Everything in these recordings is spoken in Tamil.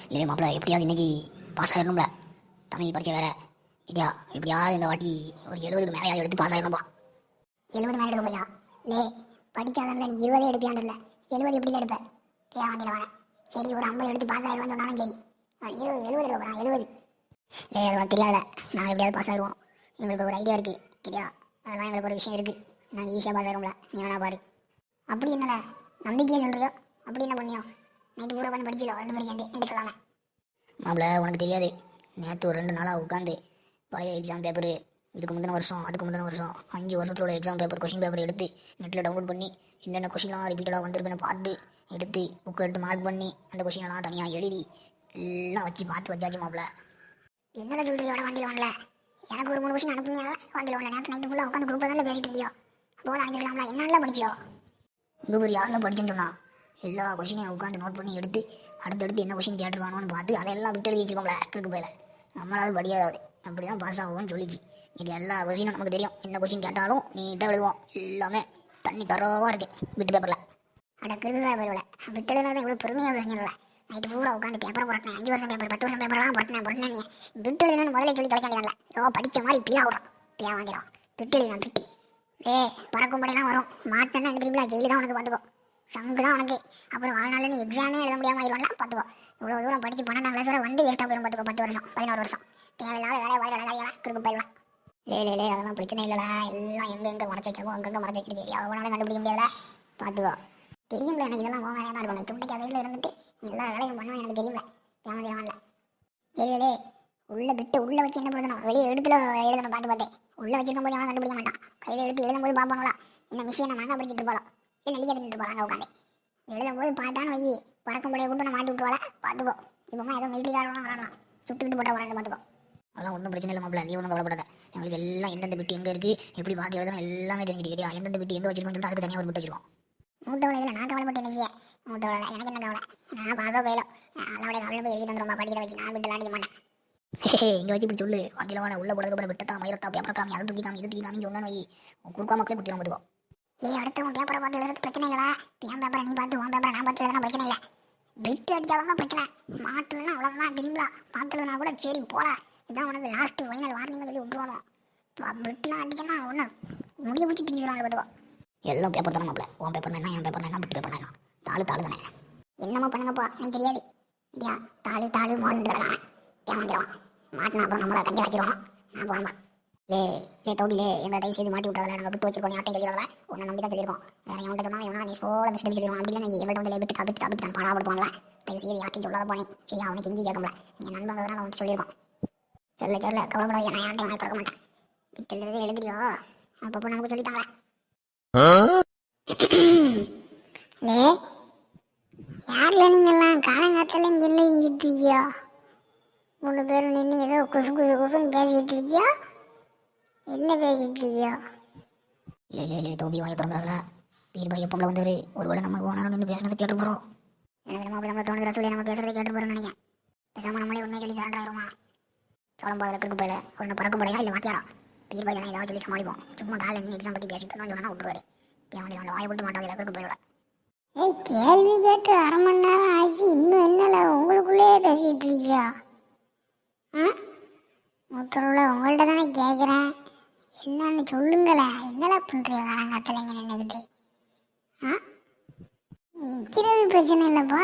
இல்லை மாப்பிள்ள எப்படியாவது இன்னைக்கு பாஸ் ஆகிடணும்ல. தமிழ் பரிச்சை வேற இல்லையா? எப்படியாவது இந்த வாட்டி ஒரு 70க்கு மேலே எடுத்து பாஸ் ஆகிடணும்பா. 70 மேலே எடுக்க போறியா? லே படிச்சாதான் நீ 20 எடுப்பியான்னு இல்லை, 70 எப்படி எடுப்ப? தேவாந்தில வேணாம். சரி ஒரு 50 எடுத்து பாஸ் ஆகிடுவான்னு சொன்னாலும் சரி. 70 எடுக்க போகிறான் 70. லே அது உனக்கு தெரியாதுல, நாங்கள் எப்படியாவது பாஸ் ஆகிடுவோம். எங்களுக்கு ஒரு ஐடியா இருக்குது சரியா? அதெல்லாம் எங்களுக்கு ஒரு விஷயம் இருக்குது. நாங்கள் ஈஸியாக பாஸ் ஆகிடும்ல, நீ வேணா பாரு. அப்படி என்னல நம்பிக்கையாக சொல்கிறியோ? அப்படி என்ன பண்ணியோ? நைட்டு பூரா உட்காந்து படிச்சிடோ 2 பேரும் சேர்ந்து என்று சொல்லாமல். மாப்பிள்ள உனக்கு தெரியாது, நேற்று ஒரு 2 நாளாக உட்காந்து பழைய எக்ஸாம் பேப்பரு, இதுக்கு முந்தின வருஷம் அதுக்கு முந்தின வருஷம் 5 வருஷத்தோட எக்ஸாம் பேப்பர் கொஷின் பேப்பர் எடுத்து நெட்டில் டவுன்லோட் பண்ணி என்னென்ன கொஷின்லாம் ரிப்பீட்டடாக வந்திருக்குன்னு பார்த்து எடுத்து புக்கு எடுத்து மார்க் பண்ணி அந்த கொஷினெல்லாம் தனியாக எழுதி எல்லாம் வச்சு பார்த்து வச்சாச்சு மாப்பிள்ள. என்னடா சொல்கிறீயோட வந்துடுவான்ல? எனக்கு ஒரு 3 கொஷின் அனுப்புனீங்களா? வந்துடுவான்ல. நேற்று நைட்டு ஃபுல்லாக உட்காந்து குரூப்பில் தான் பேசிட்டு இருந்தியோ. அப்போது அனுப்பிடலாம்ல. என்னெல்லாம் படிச்சியோ? இங்கே ஒரு யாரெல்லாம் படிச்சுன்னு சொன்னா எல்லா கொஷினையும் உட்காந்து நோட் பண்ணி எடுத்து அடுத்தடுத்து என்ன கொஷின் கேட்டுருவானோன்னு பார்த்து அதெல்லாம் விட்டு எழுதி வச்சுக்கோங்கள கிறுக்கு போயில. நம்மளாவது படியாதாவது அப்படி தான் பாஸ் ஆகும்னு சொல்லிச்சு. இது எல்லா கொஷினும் நமக்கு தெரியும். என்ன கொஷின் கேட்டாலும் நீட்டாக எழுதுவோம். எல்லாமே தண்ணி தரவாக இருக்கு விட்டு பேப்பரில். அட கிருதா போயில விட்டு எழுதுனது இவ்வளோ பெருமையாக பேசுனீங்கள. நைட்டு பூரா உட்காந்து பேப்பரை புரட்டினேன். 5 வருஷம் பேப்பர் 10 வருஷம் பேப்பர்லாம் புரட்டினேன். நீ விட்டு எழுதுனு முதல்ல சொல்லி தொலைக்க வேண்டியதில்ல. ஏதோ படித்த மாதிரி பிள்ளை விடுறோம். பிள்ளை வாங்கிடும். விட்டு எழுதினா பிட்டு பறக்கும்படியெல்லாம் வரும். மாட்டேன்னா எனக்கு திரும்பி ஜெயிலு தான் உனக்கு பார்த்துக்கோ. சங்கு தான் உனக்கு. அப்புறம் வாழ்நாள் நீ எக்ஸாமே எழுத முடியாமல் ஆயிடுவாங்களா பார்த்துக்கோ. இவ்வளோ தூரம் படித்து 12ஆம் கிளாஸ் வரை வந்து வேஸ்ட்டாக போயிடும் பார்த்துக்கோ. 10 வருஷம் 11 வருஷம் தேவையில்லாத வேலையை வாயில வேலையெல்லாம் கிறுக்கு போயிடலாம். லே அதெல்லாம் பிரச்சனை இல்லைல. எல்லாம் எங்கே மறைச்சி வச்சிருக்கோம், அங்கங்கே மறைச்சி வச்சிருக்கு. அவனால கண்டுபிடிக்க முடியாதுல பார்த்துக்கோ. தெரியும்ல எனக்கு இதெல்லாம் உன் வேலையாக தான் இருக்கணும். துண்டைக்கு அதில் இருந்துட்டு எல்லா வேலையும் பண்ணுவேன் எனக்கு தெரியும்ல. தேவையில்ல. சரி உள்ள விட்டு உள்ளே வச்சு என்ன பண்ணணும்? வெளியே எழுத்துல எழுதணும். பார்த்து உள்ளே வச்சிருக்கும் போது அவனை கண்டுபிடிக்க மாட்டான். கையில் எடுத்து எழுதும் போது பார்ப்பாங்களா என்ன விஷயம் நம்ம அங்கே படிச்சுட்டு இருப்பாளோ இல்லை நெல்லிக்க தின்னுட்டு போகிறாங்க உட்காந்து எழுதும் போது பார்த்தான்னு வை பறக்கும் படையை கூட்டு மாட்டி விட்டுருவாள பார்த்துக்கோ. இப்போ ஏதோ மிலிட்டரிக்காரலாம் வரலாம் சுட்டுக்கிட்டு போட்டா வரேன் பார்த்துக்கோ. அதெல்லாம் ஒன்றும் பிரச்சனை இல்லை மாப்பிள்ள. நீ ஒன்றும் கவலைப்படாத. எங்களுக்கு எல்லாம் எந்தெந்த பிட்டு எங்கே இருக்குது எப்படி பார்த்து எழுதணும் எல்லாமே தெரிஞ்சுக்கிறியா? எந்தெந்த பிட்டு எங்கே வச்சிருக்கோன்னு சொல்லிட்டு அதுக்கு தனியாக ஒரு பிட்டு வச்சிருக்கோம். மூத்தவளை இதில் நான் கவலைப்பட்டு நினைச்சியே. மூத்தவளை எனக்கு என்ன கவலை? நான் பாசோ போயிலோ அவளுடைய கவலை போய் எழுதிட்டு வந்துடும். படிக்கிற வச்சு நான் விட்டு அடிக்க மாட்டேன். இங்கே வச்சு இப்படி சொல்லு வங்கிலவான உள்ள போனதுக்கப்புறம் விட்டத்தா மயிரத்தா பேப்பர் காமி அதை தூக்கி காமி இது தூக்கி காமின்னு சொன்னான்னு வை குறுக்கா மக்களே குத்திடும் பார்த்துக்கோ. அடுத்தவன் பேப்பரை பார்த்து எழுதுறது பிரச்சனை இல்லைடா. என் பேப்பரை நீ பார்த்து உன் பேப்பரை நான் பார்த்து எழுதுனா பிரச்சனை இல்லை. பிட்டு அடிச்சாதான் பிரச்சனை. மாட்டுன்னா அவ்வளோதான் திரும்பலாம். பார்த்து எழுதுனா கூட சரி போல இதான் உனக்கு லாஸ்ட் ஃபைனல் வார்னிங் சொல்லி விட்டுருவானோ. பிட்டுலாம் அடிச்சோன்னா ஒன்று முடிய பிடிச்சி திரிக்கிறாங்க பார்த்துக்கோ. எல்லாம் பேப்பர் தானே மாப்பிள்ள. உன் பேப்பர் என்ன என் பேப்பர் என்ன பிட்டு பேப்பர் என்ன தாள் தானே என்னமோ பண்ணுங்கப்பா எனக்கு தெரியாது. இல்லையா தாள் மோல்ன்றா தேவாந்திரவான் மாட்டினா அப்புறம் நம்மளை கஞ்சி வச்சிருவான். நான் போனப்பா தோபிலே எங்களை தயவு செய்து மாட்டி விட்டாத. நாங்கள் விட்டு வச்சிருக்கோம். யார்ட்டையும் சொல்லிடுறத உன்னை நம்பி தான் சொல்லியிருக்கோம். வேறு எவன்கிட்ட சொன்னாலும் எவனா நீ சோழ மிஸ்டேக் சொல்லிடுவான். அப்படி இல்லை நீ எங்கள்கிட்ட வந்து விட்டு தப்பிட்டு தான் பாடாப்படுவாங்களா? தயவு செய்து யார்ட்டையும் சொல்லாத போனேன் சரி. அவனுக்கு எங்கேயும் கேட்க முடியல. நீ நண்பங்கிறதுனால அவன்கிட்ட சொல்லியிருக்கோம். சொல்ல கவலைப்படாது. நான் யார்ட்டையும் வாங்கி திறக்க மாட்டேன். விட்டு எழுதுறதே எழுதுறியோ அப்பப்போ நமக்கு சொல்லித்தாங்களே. லே யார்ல நீங்கெல்லாம் காலங்காலத்தில் இங்கே என்ன செஞ்சிட்டு இருக்கியோ? 3 பேரும் நின்று ஏதோ குசுன்னு பேசிட்டு இருக்கியோ? என்ன பேசிட்டு இருக்கியோ? இல்லை தோபி வாங்கி திறந்துறாங்கள. பீர் பாய் எப்போ வந்தாரு ஒரு வேளை நம்ம ஓனரும் நின்று பேசுனது கேட்டு போகிறோம். எனக்கு நம்ம நம்மளை தோணுகிற சொல்லி நம்ம பேசுறதை கேட்டு போகிறோம்னு நினைக்கிறேன். பேசாமல் நம்மளே உண்மையை சொல்லி சரண்டாயிருமா? சோளம் பாதில் கிருக்கு போயில ஒரு பறக்கும் படையா இல்லை வாத்தியாரா பீர் பாய் தானே ஏதாவது சொல்லி சமாளிப்போம். சும்மா காலையில் நின்று எக்ஸாம் பற்றி பேசிட்டு சொன்னா விட்டுருவாரு. வந்து வாயை கொடுத்து மாட்டாங்க கிருக்கு போயில. கேள்வி கேட்டு 1/2 மணி நேரம் ஆச்சு இன்னும் என்னல உங்களுக்குள்ளே பேசிட்டு இருக்கியா? மூத்தருள்ள உங்கள்கிட்ட தானே கேட்குறேன். என்னன்னு சொல்லுங்களேன். என்னடா பண்ணுறீங்க காலங்காத்தில் இங்கே நின்றுக்கிட்டு? நிற்கிறது பிரச்சனை இல்லைப்பா.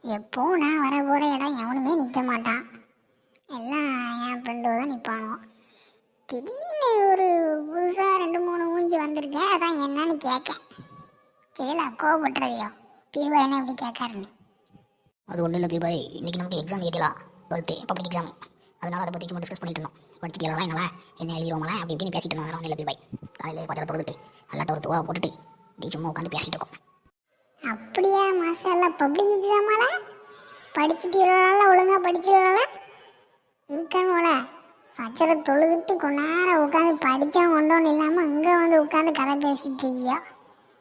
எப்போ நான் வர போகிற இடம் எவனுமே நிற்க மாட்டான். எல்லாம் என் ஃப்ரெண்டு தான் நிற்பானோ. திடீர்னு ஒரு புதுசாக 2-3 மூஞ்சி வந்திருக்கேன். அதான் என்னன்னு கேட்கேன். சரில கோவப்பட்டுறியோ? பீர்பாய் என்ன எப்படி கேட்காருன்னு? அது ஒன்றும் இல்லை பீர்பாய். இன்றைக்கி நமக்கு எக்ஸாம் கேட்டலாம் 12th பப்ளிக் எக்ஸாம். அதனால் அதை பற்றி சும்மா டிஸ்கஸ் பண்ணிட்டு இருந்தோம். படிச்சுட்டு எல்லாம் என்ன எழுதிடுவோங்களா அப்படி இப்படின்னு பேசிட்டு இருந்தோம். வேறு ஒன்றும் இல்லை பீர்பாய். காலையில் கொஞ்சம் தொடுத்துட்டு அல்லாட்ட ஒரு துவா போட்டுட்டு இப்படி சும்மா உட்காந்து பேசிட்டு இருக்கோம். அப்படியா மாசால பப்ளிக் எக்ஸாமால படிச்சுட்டு ஒழுங்காக படிச்சுடல இருக்கானுல. பச்சரை தொழுதுட்டு கொஞ்ச நேரம் உட்காந்து படித்தா கொண்டோன்னு இல்லாமல் அங்கே வந்து உட்காந்து கதை பேசிட்டு இருக்கியா?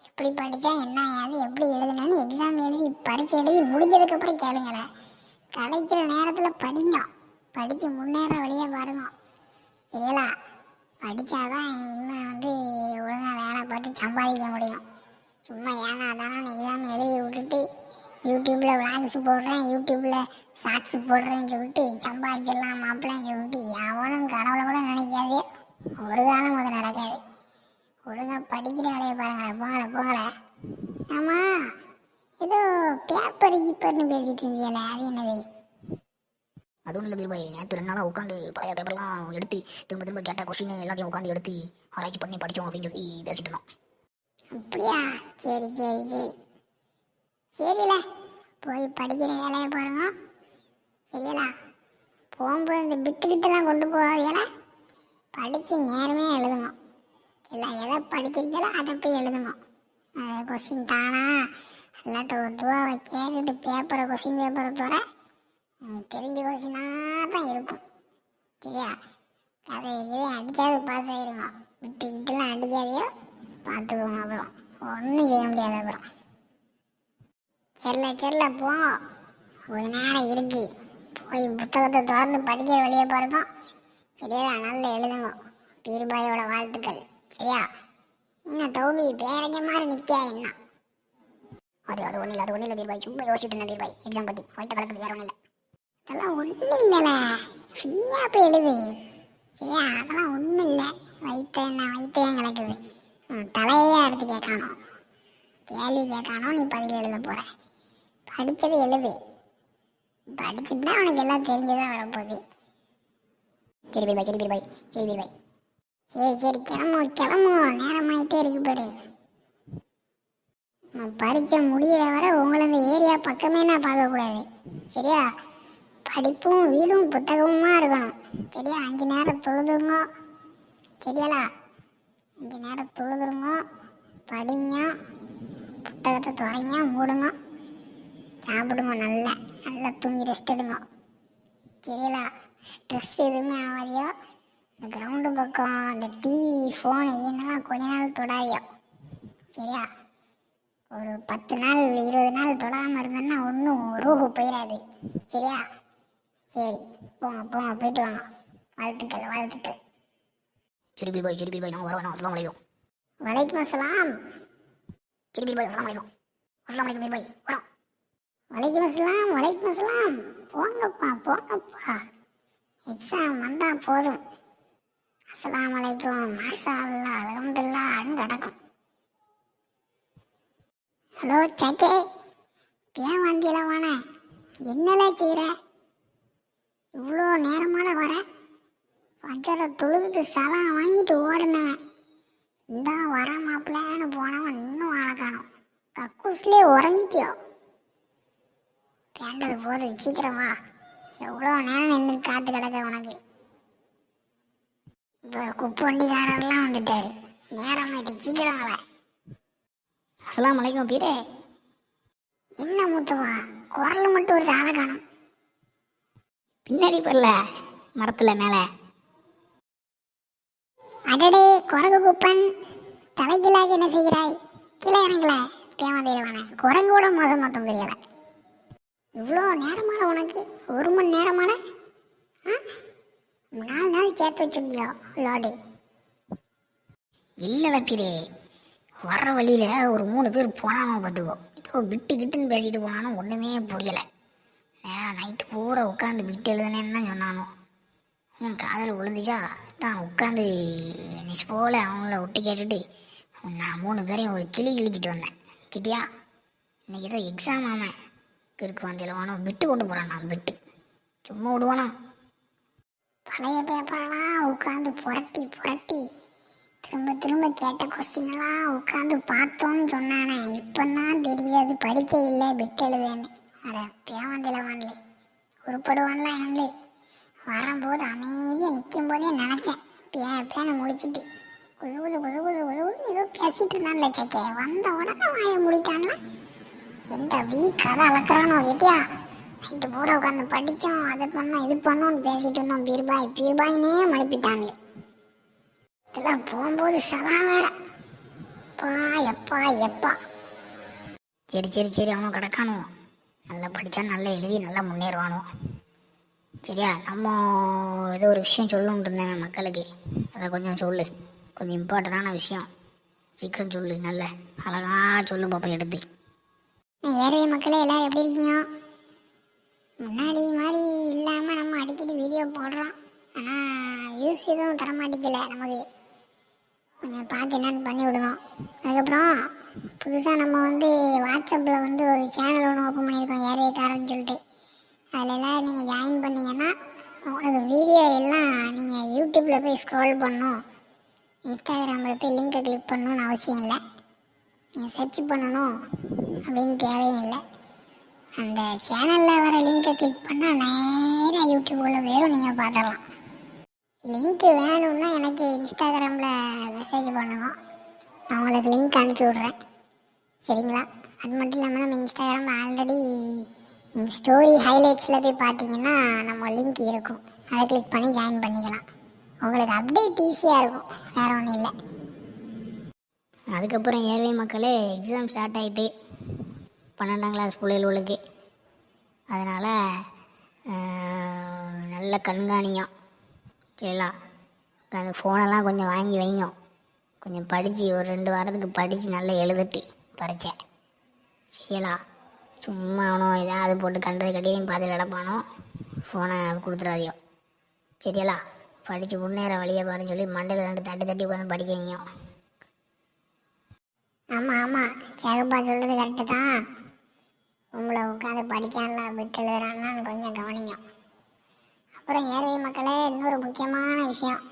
எப்படி படித்தா என்ன ஆயாது எப்படி எழுதுனான்னு எக்ஸாம் எழுதி பரீட்சை எழுதி முடிஞ்சதுக்கப்புறம் கேளுங்களேன். கிடைக்கிற நேரத்தில் படிங்க. படித்து முன்னேற வழியாக பாருங்க. சரிங்களா? படித்தாதான் இன்னும் ஒழுங்காக வேலை பார்த்து சம்பாதிக்க முடியும். சும்மா ஏன்னா தானே எக்ஸாம் எழுதி விட்டுட்டு யூடியூப்பில் விளாக்ஸ் போடுறேன், யூடியூப்பில் ஷார்ட்ஸ் போடுறேன்னு சொல்லிட்டு சம்பாதிச்சிடலாம் மாப்பிள்ளைன்னு சொல்லிட்டு எவனும் கனவுல கூட நினைக்காது. ஒரு காலம் அது நடக்காது. ஒழுங்காக படிக்கிற வேலையை பாருங்களேன். போங்களே. ஆமாம், ஏதோ பேப்பர் கீப்பர்னு பேசிட்டு இருந்தியல, அது என்னது? அதுவும் இல்லை பீர்பாய், நேற்று 2 நாளாக உட்காந்து பழைய பேப்பர்லாம் எடுத்து திரும்ப திரும்ப கேட்ட கொஸ்டின் எல்லாத்தையும் உட்காந்து எடுத்து ஆராய்ச்சி பண்ணி படித்தோம் அப்படின்னு சொல்லி பேசிட்டு இருந்தோம். அப்படியா? சரி சரியில்ல, போய் படிக்கிற வேலையை பாருங்க. சரியில்ல, போகும்போது இந்த பிட்டுக்கிட்டெல்லாம் கொண்டு போவீங்கள, படித்து நேரமே எழுதுங்க. எல்லாம் எதை படிச்சிருக்கீங்களோ அதை போய் எழுதுங்க. கொஸ்டின் தானா இல்லாட்ட ஒரு துவாவை கேட்டுட்டு கொஸ்டின் பேப்பரை தவிர தெரிஞ்ச கொஸ்டினாக தான் இருக்கும். சரியா? அதை இதை அடித்தாது பாஸ் ஆகிடுங்க. விட்டுக்கிட்டுலாம் அடிக்காதையோ, பார்த்துக்கோங்க. அப்புறம் ஒன்றும் செய்ய முடியாது. அப்புறம் சரில போ, ஒரு நேரம் இருக்கு, போய் புத்தகத்தை தொடர்ந்து படிக்கிற வழியை பாருங்க. சரியா? நல்லா எழுதுங்க. பீர்பாயோட வாழ்த்துக்கள். சரியா? என்ன தௌபி பேரஞ்ச மாதிரி நிற்கா என்ன? அது ஒன்றும் இல்லை பீர்பாய், சும்மா யோசிச்சுட்டு இருந்தேன் பீர்பாய். எக்ஸாம் பற்றி வயிற்று கலக்குது, வேற ஒன்றும் இல்லை. அதெல்லாம் ஒன்றும் இல்லைல்ல, ஃப்ரீயாக போய் எழுது. சரியா? அதெல்லாம் ஒன்றும் இல்லை. வயிற்றையும் கலக்குது. தலையே எடுத்து கேட்கணும், கேள்வி கேட்கணும், நீ பதில் எழுத போகிற. படித்தது எழுது. படிச்சுட்டு தான் அவனுக்கு எல்லாம் தெரிஞ்சுதான் வரப்போகுது. சரி பீர்பாய். சரி கிளம்பும், நேரமாயிட்டே இருக்கு பாரு. பரீட்சை முடிகிற வரை உங்களை இந்த ஏரியா பக்கமே நான் பார்க்கக்கூடாது. சரியா? படிப்பும் வீடும் புத்தகமுமா இருக்கணும். சரியா? 5 நேரம் தொழுதுருங்க. சரியாலா? 5 நேரம் தொழுதுருங்க, படிங்க, புத்தகத்தை துறைங்க, மூடுங்க, சாப்பிடுங்க, நல்லா தூங்கி ரெஸ்ட் எடுங்க. சரியாலா? ஸ்ட்ரெஸ் எதுவுமே ஆகாதியோ. இந்த கிரவுண்டு பக்கம் அந்த டிவி ஃபோனு இதெல்லாம் கொஞ்ச நாள் தொடாதியோ. சரியா? ஒரு 10 நாள் 20 நாள் தொடாமல் இருந்தேன்னா ஒன்றும் ரூஹு போயிடாது. சரியா? சரி, போங்க போயிட்டு வாங்க. வாழ்த்துக்கள். சரி பீர்பாய், நான் வரவேன். அஸ்ஸலாமு அலைக்கும். வலைக்கும் அஸ்ஸலாம். சரி பீர்பாய், அஸ்ஸலாமு அலைக்கும். அஸ்ஸலாமு அலைக்கும் பீர்பாய், வரோம். வலைக்கும் அஸ்ஸலாம். போங்கப்பா. எக்ஸாம் வந்தால் போதும். அஸ்ஸலாமு அலைக்கும், மாஷா அல்லாஹ், அல்ஹம்துலில்லாஹ் நடக்கும். ஹலோ சக்கே, ஏன் வந்தியலவான? என்னெல்லாம் செய்கிற? இவ்வளோ நேரமான வர? வஜ்ஜரை தொழுதுட்டு சலாம் வாங்கிட்டு ஓடினவன் இந்த வர மாப்பிள்ளைன்னு போனவன் இன்னும் ஆளை காணும். கக்கூஸ்லேயே உறங்கிட்டியோ? வேண்டது போதும், சீக்கிரமா. எவ்வளோ நேரம் நின்று காத்து கிடக்க உனக்கு. இப்போ குப்பு வண்டிக்காரெல்லாம் வந்துட்டாரு. நேரமாயிட்டு, சீக்கிரங்கள. அஸ்ஸலாமு அலைக்கும் பீரே. என்ன மூத்தவா, குரல் மட்டும் ஒரு ஆளை காணும். பின்னாடி பரல மரத்தில் மேலே. அடடே குரங்கு குப்பன், தலைகீழாக என்ன செய்கிறாய்? கீழே இறங்கல. தேவதேவான குரங்கு கூட மோசம் மொத்தம் தெரியல. இவ்வளோ நேரமான உனக்கு? 1 மணி நேரமான? 4 நாள் சேர்த்து வச்சிருந்தியோ லோடு? இல்லை பீரே, வர்ற வழியில் ஒரு 3 பேர் போனானோ பார்த்துக்கோ. ஏதோ கிட்டுன்னு பேசிட்டு போனானோ, ஒன்றுமே புரியலை. நைட்டு பூரா உட்காந்து பிட்டு எழுதுனேன்னு தான் சொன்னானோ. காதல் விழுந்துச்சா தான் உட்காந்து நிஸ் போல் அவங்கள விட்டு கேட்டுட்டு நான் 3 பேரையும் ஒரு கிழிச்சிட்டு வந்தேன். கிட்டியா? இன்றைக்கி ஏதோ எக்ஸாம் ஆமாம் இருக்கு வந்தியலவானோ, பிட்டு கொண்டு போகிறான். நான் பிட்டு சும்மா விடுவானா? பழைய பேப்பரெல்லாம் உட்காந்து புரட்டி திரும்ப கேட்ட கொஸ்டின்லாம் உட்காந்து பார்த்தோன்னு சொன்னானே. இப்போ தான் தெரியாது படிக்க இல்லை, பிட்டு எழுதுன்னு. அட பேவந்திலவான்லே, உருப்படுவான்ல என்னே. வரும்போது அமைதியாக நிற்கும் போதே நினச்சேன், பேனை முடிச்சுட்டு குழு ஏதோ பேசிட்டு இருந்தான்ல சக்கே. வந்த உடனே வாய முடிட்டான்ல. எந்த கதை அளக்குறானோ கேட்டியா? நைட்டு பூரா உட்காந்து படித்தோம், அதை பண்ணோம் இது பண்ணோன்னு பேசிட்டு இருந்தோம். பீர்பாயினே மனுப்பிட்டான்லே. இதெல்லாம் போகும்போது சலாம் வேற. எப்பா. சரி அவனும் கிடக்கானோ. நல்லா படித்தா நல்லா எழுதி நல்லா முன்னேறுவானோ. சரியா? நம்ம ஏதோ ஒரு விஷயம் சொல்லணும்னு இருந்தேன் மக்களுக்கு, அதை கொஞ்சம் சொல்லு. கொஞ்சம் இம்பார்ட்டண்டான விஷயம், சீக்கிரம் சொல்லு. நல்ல அழகாக சொல்லு பாப்பா எடுத்து. ஏர்வே மக்களே எல்லோரும் எப்படி இருக்கீங்க? முன்னாடி மாதிரி இல்லாமல் நம்ம அடிக்கடி வீடியோ போடுறோம். ஆனால் வியூஸ் எதுவும் தரமாட்டிக்கல. நமக்கு கொஞ்சம் பார்த்து என்னென்னு பண்ணி விடுவோம். அதுக்கப்புறம் புதுசாக நம்ம வாட்ஸ்அப்பில் ஒரு சேனல் ஒன்று ஓப்பன் பண்ணியிருக்கோம், ஏர்வேக்காரன்னு சொல்லிட்டு. அதில் எல்லோரும் நீங்கள் ஜாயின் பண்ணிங்கன்னா உங்களுக்கு வீடியோ எல்லாம் நீங்கள் யூடியூப்பில் போய் ஸ்க்ரோல் பண்ணணும், இன்ஸ்டாகிராமில் போய் லிங்கை கிளிக் பண்ணணும்னு அவசியம் இல்லை. நீங்கள் சர்ச் பண்ணணும் அப்படின்னு தேவையும் இல்லை. அந்த சேனலில் வர லிங்கை கிளிக் பண்ணால் நேராக யூடியூப்பில் வேறும் நீங்கள் பார்த்துடலாம். லிங்க்கு வேணும்னா எனக்கு இன்ஸ்டாகிராமில் மெசேஜ் பண்ணுங்க, நான் உங்களுக்கு லிங்க் அனுப்பி விட்றேன். சரிங்களா? அது மட்டும் இல்லாமல் நம்ம இன்ஸ்டாகிராமில் ஆல்ரெடி நீங்கள் ஸ்டோரி ஹைலைட்ஸில் போய் பார்த்தீங்கன்னா நம்ம லிங்க் இருக்கும், அதை கிளிக் பண்ணி ஜாயின் பண்ணிக்கலாம். உங்களுக்கு அப்டேட் ஈஸியாக இருக்கும், வேறு ஒன்றும் இல்லை. அதுக்கப்புறம் ஏர்வே மக்களே எக்ஸாம் ஸ்டார்ட் ஆகிட்டு 12ஆம் கிளாஸ் பிள்ளைகளுக்கு. அதனால் நல்ல கண்காணிங்க. சரிங்களா? அந்த ஃபோனெல்லாம் கொஞ்சம் வாங்கி வைங்க. கொஞ்சம் படித்து ஒரு 2 வாரத்துக்கு படித்து நல்லா எழுதிட்டு பறிச்சேன். சரிங்களா? சும்மா அவனும் ஏதாவது போட்டு கண்டது கட்டியும் பார்த்து கிடப்பானோ, ஃபோனை கொடுத்துடாதியோ. சரிங்களா? படித்து முன்னேற வழியை பாருன்னு சொல்லி மண்டையில் 2 தட்டி உட்காந்து படிக்க வைங்க. ஆமாம், சகப்பா சொல்கிறது கரெக்டு தான். உங்களை உட்காந்து படிக்கான்ல விட்டு எழுதுறான்னு கொஞ்சம் கவனிங்க. அப்புறம் ஏர்வே மக்களே இன்னொரு முக்கியமான விஷயம்,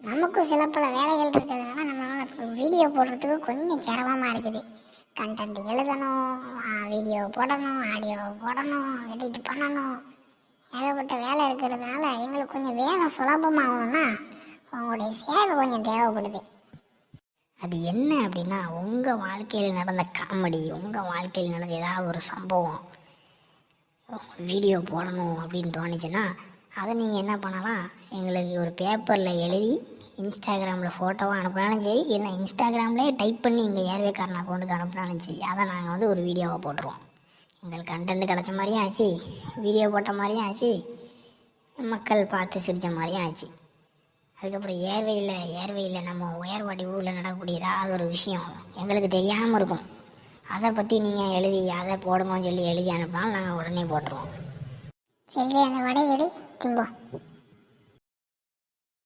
நமக்கும் சில பல வேலைகள் இருக்கிறதுனால நம்மளால் வீடியோ போடுறதுக்கு கொஞ்சம் சிரமமாக இருக்குது. கண்டென்ட் எழுதணும், வீடியோ போடணும், ஆடியோ போடணும், எடிட் பண்ணணும், ஏகப்பட்ட வேலை இருக்கிறதுனால எங்களுக்கு கொஞ்சம் வேலை சுலபமாகணும்னா உங்களுடைய சேவை கொஞ்சம் தேவைப்படுது. அது என்ன அப்படின்னா, உங்கள் வாழ்க்கையில் நடந்த காமெடி, உங்கள் வாழ்க்கையில் நடந்த ஏதாவது ஒரு சம்பவம் வீடியோ போடணும் அப்படின்னு தோணுச்சுன்னா அதை நீங்கள் என்ன பண்ணலாம், எங்களுக்கு ஒரு பேப்பரில் எழுதி இன்ஸ்டாகிராமில் ஃபோட்டோவாக அனுப்பினாலும் சரி, இல்லை இன்ஸ்டாகிராம்லேயே டைப் பண்ணி எங்கள் ஏர்வேக்காரன் அக்கௌண்ட்டுக்கு அனுப்பினாலும் சரி, அதை நாங்கள் ஒரு வீடியோவாக போட்டுருவோம். எங்களுக்கு கண்டென்ட் கிடச்ச மாதிரியும் ஆச்சு, வீடியோ போட்ட மாதிரியும் ஆச்சு, மக்கள் பார்த்து சிரித்த மாதிரியும் ஆச்சு. அதுக்கப்புறம் ஏர்வேயில் நம்ம உயர்வாடி ஊரில் நடக்கக்கூடிய ஏதாவது ஒரு விஷயம் எங்களுக்கு தெரியாமல் இருக்கும், அதை பற்றி நீங்கள் எழுதி அதை போடுங்கன்னு சொல்லி எழுதி அனுப்பினாலும் நாங்கள் உடனே போட்டுருவோம். சரி, அந்த வடை எடு திம்போம்.